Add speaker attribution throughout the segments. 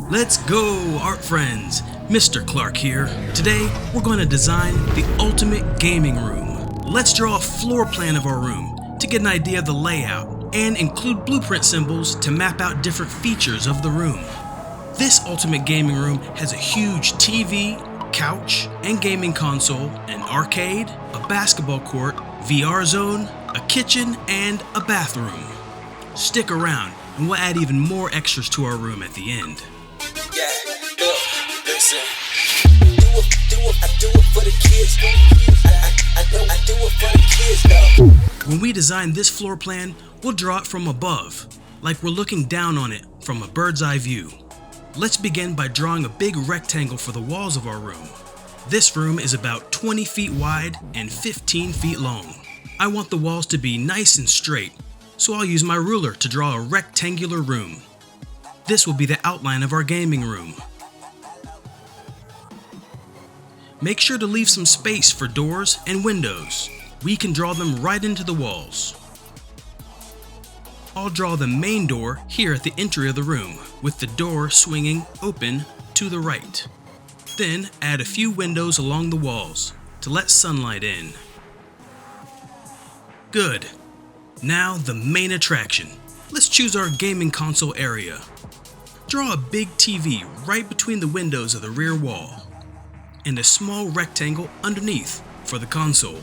Speaker 1: Let's go, art friends! Mr. Clark here. Today, we're going to design the ultimate gaming room. Let's draw a floor plan of our room to get an idea of the layout and include blueprint symbols to map out different features of the room. This ultimate gaming room has a huge TV, couch, and gaming console, an arcade, a basketball court, VR zone, a kitchen, and a bathroom. Stick around and we'll add even more extras to our room at the end.
Speaker 2: Yeah, look, listen. I do it for the kids. I do it for the kids, though.
Speaker 1: When we design this floor plan, we'll draw it from above, like we're looking down on it from a bird's eye view. Let's begin by drawing a big rectangle for the walls of our room. This room is about 20 feet wide and 15 feet long. I want the walls to be nice and straight, so I'll use my ruler to draw a rectangular room. This will be the outline of our gaming room. Make sure to leave some space for doors and windows. We can draw them right into the walls. I'll draw the main door here at the entry of the room, with the door swinging open to the right. Then add a few windows along the walls to let sunlight in. Good. Now the main attraction. Let's choose our gaming console area. Draw a big TV right between the windows of the rear wall, and a small rectangle underneath for the console.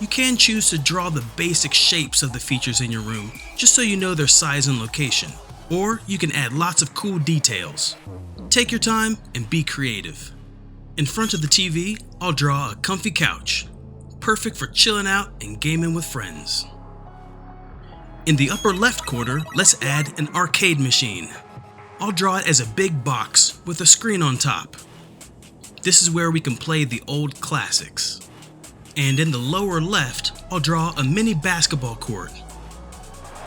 Speaker 1: You can choose to draw the basic shapes of the features in your room just so you know their size and location, or you can add lots of cool details. Take your time and be creative. In front of the TV, I'll draw a comfy couch, perfect for chilling out and gaming with friends. In the upper left corner, let's add an arcade machine. I'll draw it as a big box with a screen on top. This is where we can play the old classics. And in the lower left, I'll draw a mini basketball court.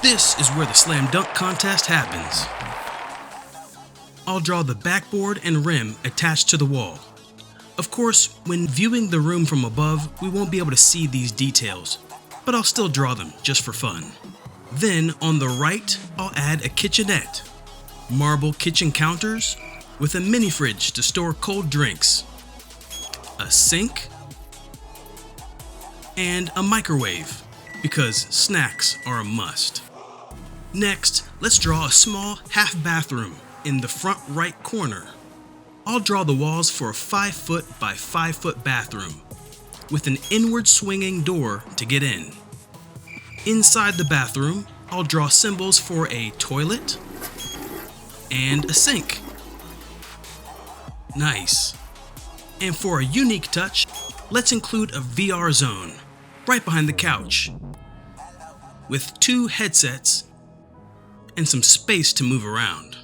Speaker 1: This is where the slam dunk contest happens. I'll draw the backboard and rim attached to the wall. Of course, when viewing the room from above, we won't be able to see these details, but I'll still draw them just for fun. Then on the right, I'll add a kitchenette. Marble kitchen counters with a mini fridge to store cold drinks, a sink, and a microwave, because snacks are a must. Next, let's draw a small half bathroom in the front right corner. I'll draw the walls for a 5-foot by 5-foot bathroom with an inward swinging door to get in. Inside the bathroom, I'll draw symbols for a toilet and a sink. Nice. And for a unique touch, let's include a VR zone right behind the couch with 2 headsets and some space to move around.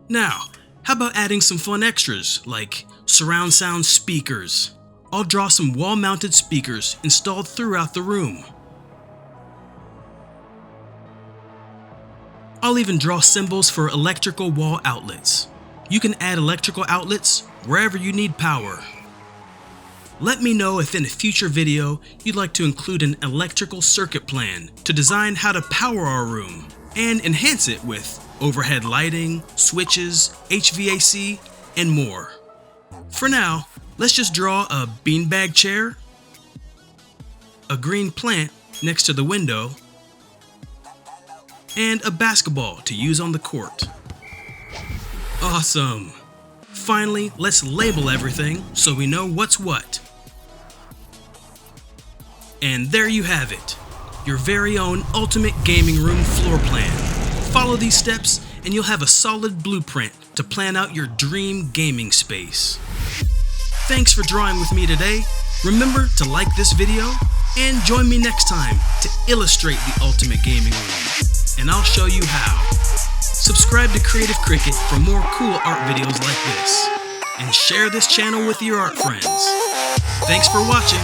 Speaker 1: Now, how about adding some fun extras like surround sound speakers? I'll draw some wall-mounted speakers installed throughout the room. I'll even draw symbols for electrical wall outlets. You can add electrical outlets wherever you need power. Let me know if in a future video you'd like to include an electrical circuit plan to design how to power our room and enhance it with overhead lighting, switches, HVAC, and more. For now, let's just draw a beanbag chair, a green plant next to the window, and a basketball to use on the court. Awesome! Finally, let's label everything so we know what's what. And there you have it, your very own ultimate gaming room floor plan. Follow these steps and you'll have a solid blueprint to plan out your dream gaming space. Thanks for drawing with me today. Remember to like this video and join me next time to illustrate the ultimate gaming room. And I'll show you how. Subscribe to Creative Cricket for more cool art videos like this. And share this channel with your art friends. Thanks for watching.